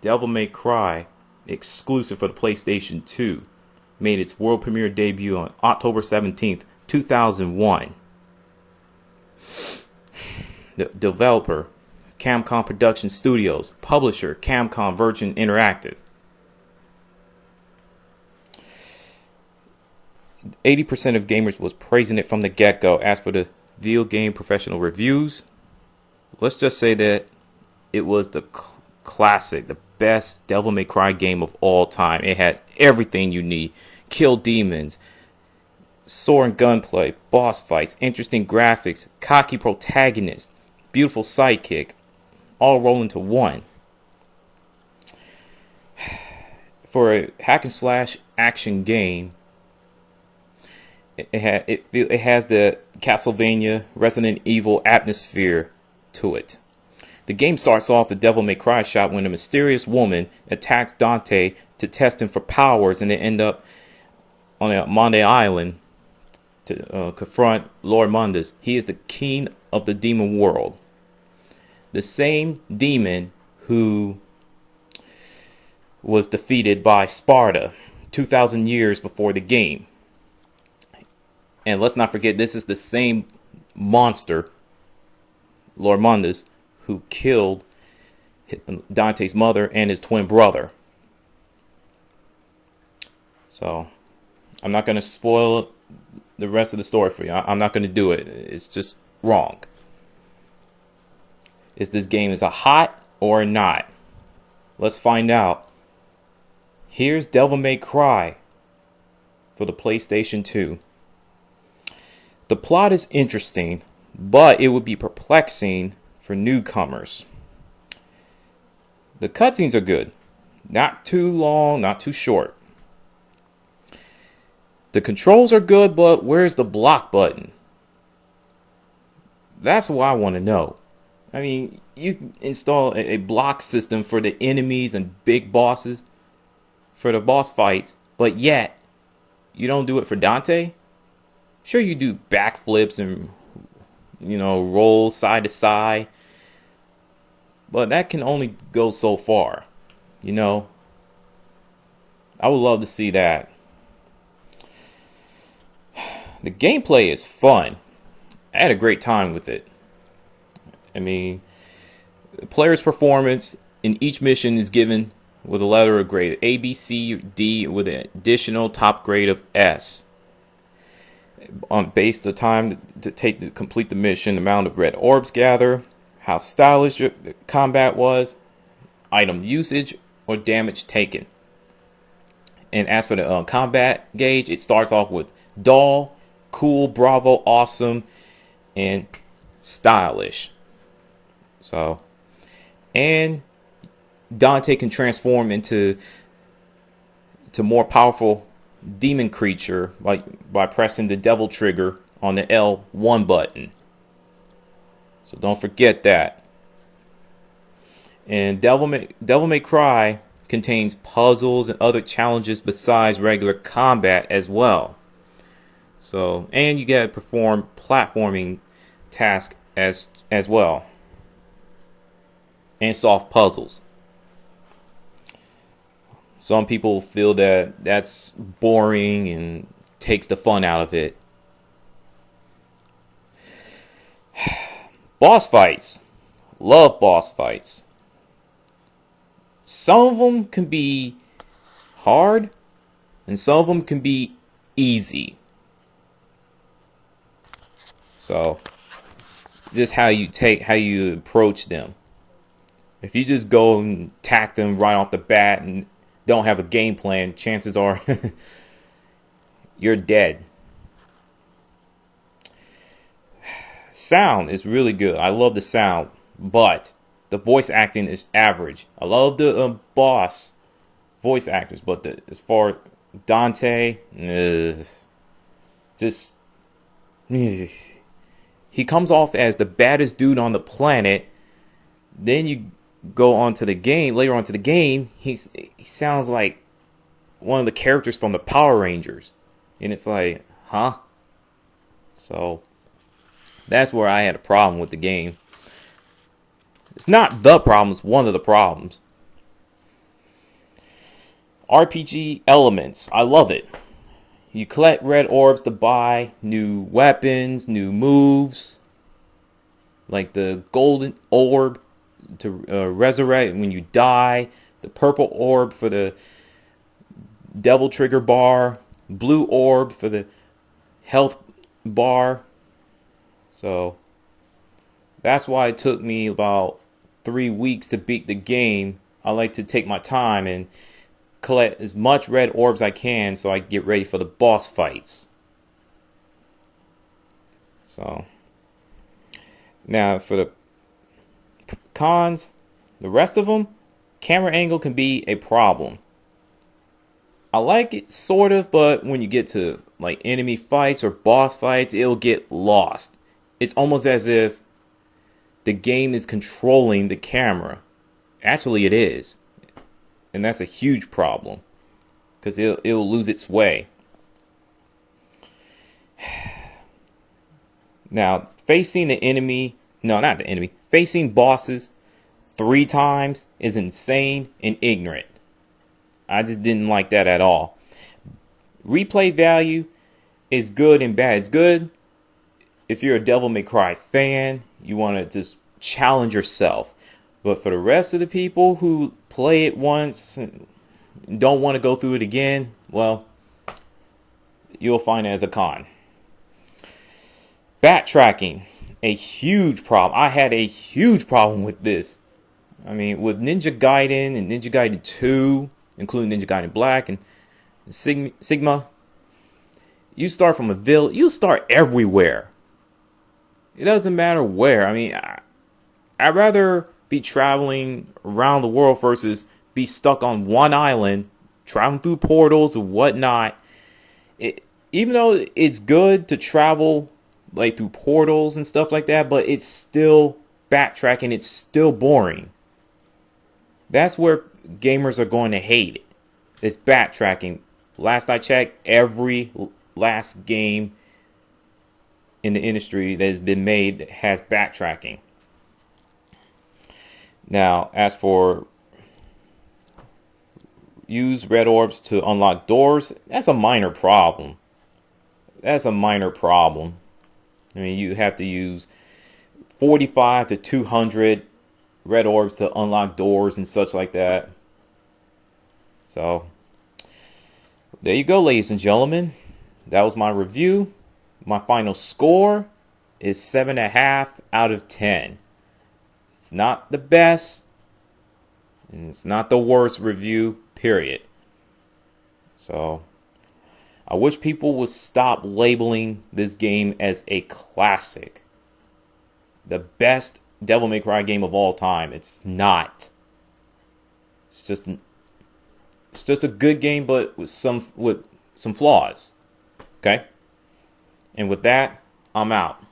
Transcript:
Devil May Cry, exclusive for the PlayStation 2, made its world premiere debut on October 17th, 2001. The developer, Capcom Production Studios. Publisher, Capcom Virgin Interactive. 80% of gamers was praising it from the get-go. As for the video game professional reviews, let's just say that it was the classic, the best Devil May Cry game of all time. It had everything you need. Kill demons, sword and gunplay, boss fights, interesting graphics, cocky protagonist, beautiful sidekick, all roll into one. For a hack and slash action game, it has the Castlevania Resident Evil atmosphere to it. The game starts off the Devil May Cry shop when a mysterious woman attacks Dante to test him for powers, and they end up on a Monday Island to confront Lord Mundus. He is the king of the demon world. The same demon who was defeated by Sparta 2,000 years before the game. And let's not forget, this is the same monster, Lord Mundus, who killed Dante's mother and his twin brother. So, I'm not going to spoil the rest of the story for you. I'm not going to do it. It's just wrong. Is this game a hot or not? Let's find out. Here's Devil May Cry for the PlayStation 2. The plot is interesting, but it would be perplexing for newcomers. The cutscenes are good. Not too long, not too short. The controls are good, but where's the block button? That's what I want to know. I mean, you can install a block system for the enemies and big bosses, for the boss fights, but yet you don't do it for Dante? Sure, you do backflips and, roll side to side, but that can only go so far. I would love to see that. The gameplay is fun. I had a great time with it. I mean, the player's performance in each mission is given with a letter of grade A, B, C, D, with an additional top grade of S. Based on time to complete the mission, amount of red orbs gathered, how stylish the combat was, item usage, or damage taken. And as for the combat gauge, it starts off with dull, cool, bravo, awesome, and stylish. So, and Dante can transform into more powerful demon creature by pressing the devil trigger on the L1 button. So don't forget that. And Devil May Cry contains puzzles and other challenges besides regular combat as well. So, and you gotta perform platforming tasks as well, and solve puzzles. Some people feel that that's boring and takes the fun out of it. Boss fights. Love boss fights. Some of them can be hard, and some of them can be easy. So, just how you approach them. If you just go and attack them right off the bat and don't have a game plan, chances are you're dead. Sound is really good. I love the sound, but the voice acting is average. I love the boss voice actors, but as far Dante, just he comes off as the baddest dude on the planet. Then you go on to the game. Later on to the game, he sounds like one of the characters from the Power Rangers, and it's like, huh? So that's where I had a problem with the game. It's not the problem, it's one of the problems. RPG elements. I love it. You collect red orbs to buy new weapons, new moves, like the golden orb to resurrect when you die, the purple orb for the devil trigger bar, blue orb for the health bar. So that's why it took me about 3 weeks to beat the game. I like to take my time and collect as much red orbs I can so I can get ready for the boss fights. So now for the cons, the rest of them, camera angle can be a problem. I like it sort of, but when you get to like enemy fights or boss fights, it'll get lost. It's almost as if the game is controlling the camera. Actually, it is. And that's a huge problem because it'll lose its way. Now, facing the enemy, no, not the enemy, facing bosses 3 times is insane and ignorant. I just didn't like that at all. Replay value is good and bad. It's good if you're a Devil May Cry fan, you want to just challenge yourself. But for the rest of the people who play it once and don't want to go through it again, well, you'll find it as a con. Backtracking, a huge problem. I had a huge problem with this. I mean, with Ninja Gaiden and Ninja Gaiden 2, including Ninja Gaiden Black and Sigma, you start from a village. You start everywhere. It doesn't matter where. I mean, I'd rather be traveling around the world versus be stuck on one island, traveling through portals or whatnot. Even though it's good to travel like through portals and stuff like that, but it's still backtracking. It's still boring. That's where gamers are going to hate it. It's backtracking. Last I checked, every last game in the industry that has been made has backtracking. Now, as for use red orbs to unlock doors, that's a minor problem. That's a minor problem. I mean, you have to use 45 to 200 red orbs to unlock doors and such like that. So, there you go, ladies and gentlemen. That was my review. My final score is 7.5 out of 10. It's not the best, and it's not the worst review, period. So, I wish people would stop labeling this game as a classic. The best Devil May Cry game of all time. It's not. It's just a good game, but with some flaws. Okay? And with that, I'm out.